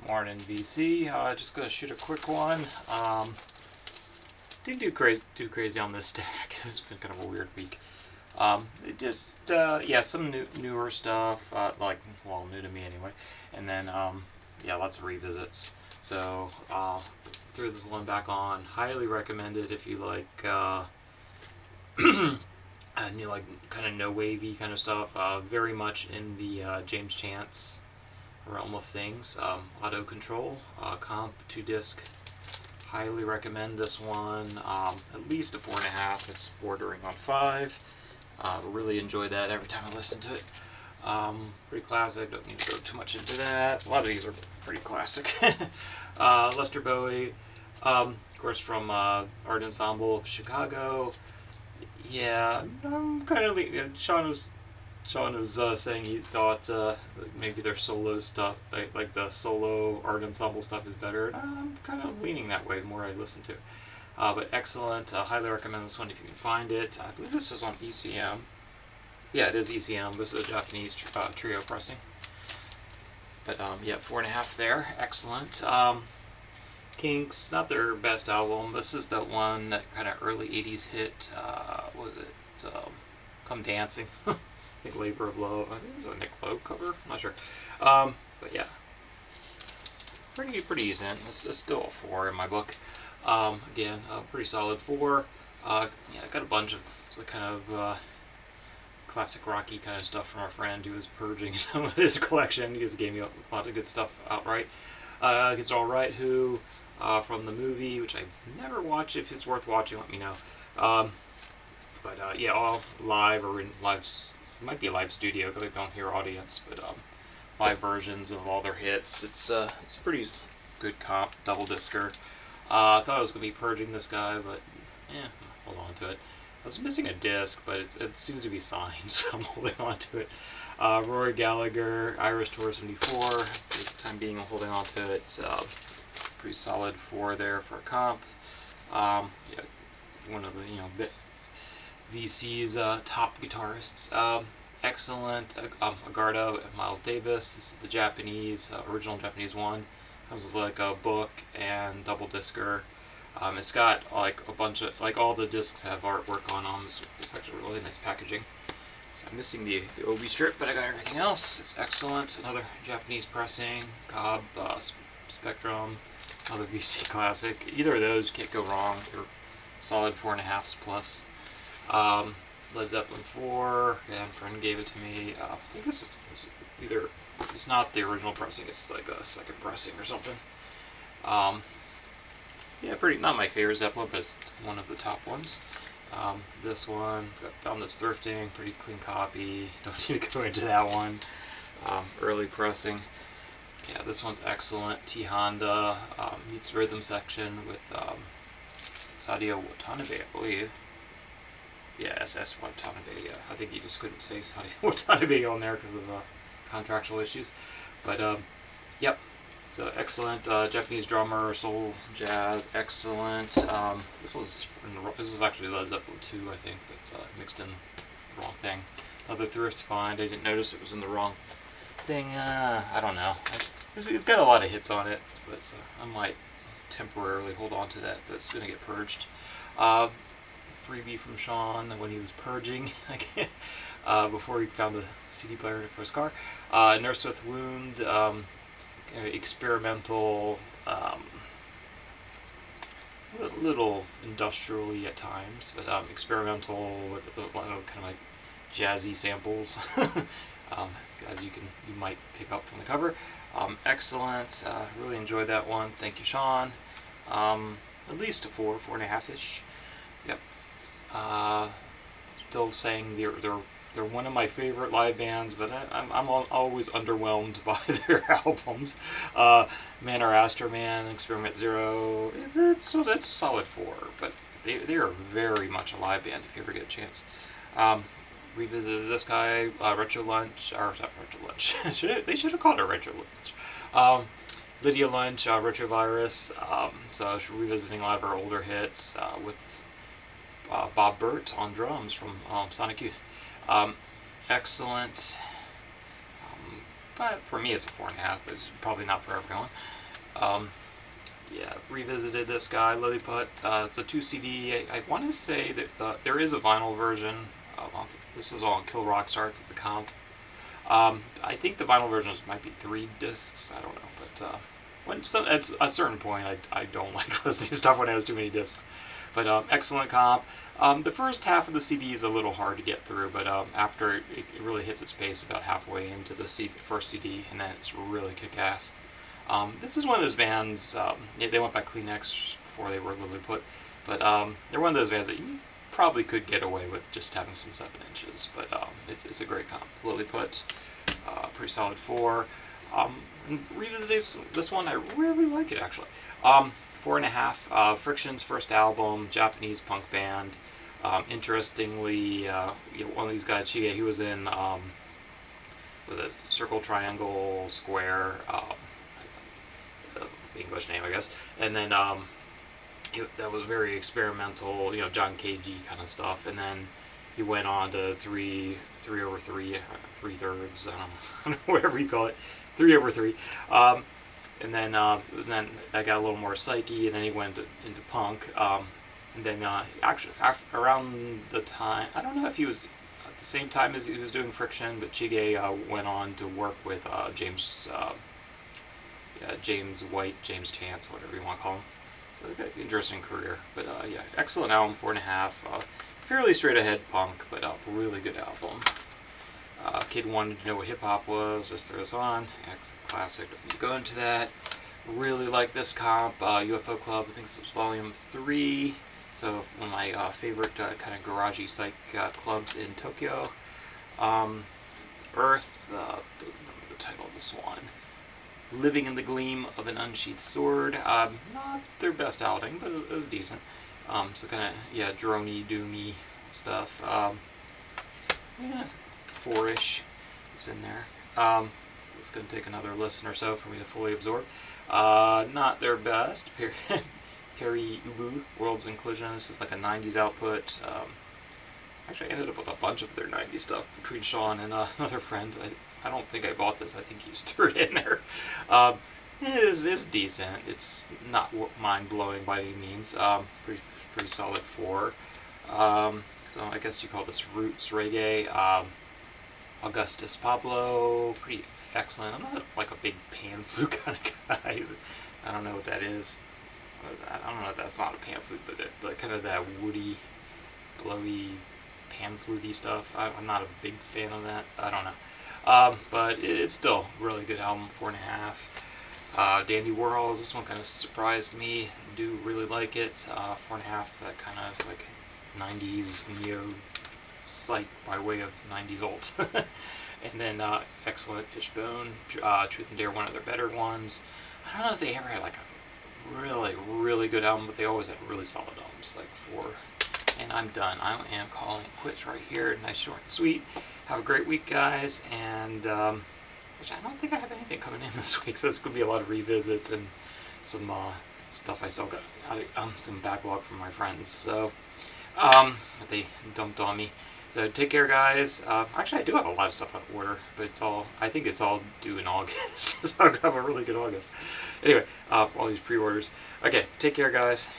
Morning VC. Just gonna shoot a quick one. Didn't do crazy on this stack. It's been kind of a weird week. It just yeah, some newer stuff, well, new to me anyway. And then yeah, lots of revisits. So threw this one back on. Highly recommended if you like and you like kind of no wavy kind of stuff. Very much in the James Chance realm of things. Auto control, comp, 2-disc. Highly recommend this one. At least a 4.5. It's bordering on 5. Really enjoy that every time I listen to it. Pretty classic. Don't need to go too much into that. A lot of these are pretty classic. Lester Bowie, of course, from Art Ensemble of Chicago. Yeah, I'm kind of Sean was saying he thought maybe their solo stuff, like the solo art ensemble stuff, is better. And I'm kind of leaning that way the more I listen to it. But excellent. Highly recommend this one if you can find it. I believe this is on ECM. Yeah, it is ECM. This is a Japanese trio pressing. But yeah, 4.5 there. Excellent. Kinks, not their best album. This is the one that kind of early 80s hit. What was it? Come Dancing. I think Labor of Love. I think it's a Nick Lowe cover. I'm not sure. But yeah, pretty decent. It's still a 4 in my book. Again, pretty solid 4. Yeah, I got a bunch of kind of classic rocky kind of stuff from our friend who was purging some of his collection. He just gave me a lot of good stuff outright. It's Alright Who, from the movie, which I've never watched. If it's worth watching, let me know. But yeah, all live or in live. It might be a live studio because I don't hear audience, but live versions of all their hits. It's a pretty good comp, double discer. I thought I was gonna be purging this guy, but yeah, hold on to it. I was missing a disc, but it seems to be signed, so I'm holding on to it. Rory Gallagher, Irish Tour 74. For the time being, I'm holding on to it. Pretty solid 4 there for a comp. Yeah, one of the VC's top guitarists. Excellent. Agarda, Miles Davis. This is the Japanese, original Japanese one. Comes with like a book and double discer. It's got like a bunch of, all the discs have artwork on them. It's actually really nice packaging. So I'm missing the Obi strip, but I got everything else. It's excellent. Another Japanese pressing. Cobb, Spectrum, another VC classic. Either of those can't go wrong. They're solid 4.5s plus. Led Zeppelin 4, and a friend gave it to me. I think this is either, it's not the original pressing, it's like a second pressing or something. Yeah, not my favorite Zeppelin, but it's one of the top ones. This one, found this thrifting, pretty clean copy. Don't need to go into that one. Early pressing. Yeah, this one's excellent. T Honda meets rhythm section with Sadio Watanabe, I believe. Yeah, SS Watanabe. Yeah, I think he just couldn't say Sadio Watanabe on there because of contractual issues. But yep. So excellent. Japanese drummer, soul, jazz, excellent. This was actually Led Zeppelin 2, I think, but it's mixed in the wrong thing. Another thrift find. I didn't notice it was in the wrong thing. I don't know. It's got a lot of hits on it, but I might temporarily hold on to that, but it's going to get purged. Freebie from Sean when he was purging before he found the CD player for his car. Nurse with Wound. Experimental, little industrially at times, but experimental with kind of like jazzy samples, as you might pick up from the cover. Excellent. Really enjoyed that one. Thank you, Sean. At least a 4.5-ish. Yep. Still saying they're one of my favorite live bands, but I'm always underwhelmed by their albums. Man or Astro Man, Experiment Zero, that's a solid 4, but they are very much a live band if you ever get a chance. Revisited this guy, Retro Lunch, or not Retro Lunch, they should have called it Retro Lunch. Lydia Lunch, Retrovirus, so revisiting a lot of her older hits with Bob Burt on drums from Sonic Youth. Excellent. for me it's a 4.5, but it's probably not for everyone. Um, yeah, revisited this guy, Lilliput. It's a 2 CD. I want to say that there is a vinyl version. This is all on Kill Rock Stars. It's a comp. I think the vinyl versions might be 3 discs. I don't know, but at a certain point, I don't like listening to stuff when it has too many discs. But excellent comp. The first half of the CD is a little hard to get through, but after it really hits its pace about halfway into the first CD, and then it's really kick-ass. This is one of those bands, they went by Kleenex before they were Lilliput, but they're one of those bands that you probably could get away with just having some 7 inches, but it's a great comp. Lilliput, pretty solid 4. Revisiting this one, I really like it actually. 4.5. Friction's first album, Japanese punk band. Interestingly, one of these guys, Chige, he was in was it Circle, Triangle, Square, the English name, I guess, and then that was very experimental, John Cagey kind of stuff, and then he went on to 3/3, 3/3, I don't know, whatever you call it, 3/3, and then that got a little more psyche, and then he went into punk, and then actually around the time, I don't know if he was at the same time as he was doing Friction, but Chige went on to work with James White, James Chance, whatever you want to call him. So got an interesting career, but yeah, excellent album, 4.5. Fairly straight ahead punk, but really good album. Kid wanted to know what hip hop was, just throw this on. Classic. Don't need to go into that. Really like this comp. UFO Club, I think this was volume 3. So one of my favorite kind of garagey psych clubs in Tokyo. Earth, don't remember the title of this one. Living in the Gleam of an Unsheathed Sword. Not their best outing, but it was decent. So kind of, yeah, droney, doomy stuff. Yeah, 4-ish. It's in there. It's going to take another listen or so for me to fully absorb. Not their best. Perry Ubu, World's Inclusion. This is like a 90s output. Actually, I ended up with a bunch of their 90s stuff between Sean and another friend. I don't think I bought this. I think he just threw it in there. It is decent. It's not mind-blowing by any means. Pretty solid 4. So I guess you call this roots reggae. Augustus Pablo, pretty excellent. I'm not like a big pan flute kind of guy. I don't know what that is. I don't know if that's not a pan flute, but kind of that woody, blowy, pan flutey stuff. I'm not a big fan of that. I don't know. But it's still a really good album, 4.5. Dandy Warhols, this one kind of surprised me. Do really like it. 4.5, that kind of like 90s neo psych by way of 90s alt. And then excellent Fishbone, Truth and Dare, one of their better ones. I don't know if they ever had like a really, really good album, but they always had really solid albums, like 4. And I'm done. I am calling it quits right here. Nice, short, and sweet. Have a great week, guys. And which I don't think I have anything coming in this week, so it's going to be a lot of revisits and some stuff I still got, some backlog from my friends. So that they dumped on me. So take care, guys. Actually, I do have a lot of stuff on order, but I think it's all due in August, so I'm going to have a really good August. Anyway, all these pre-orders. Okay, take care, guys.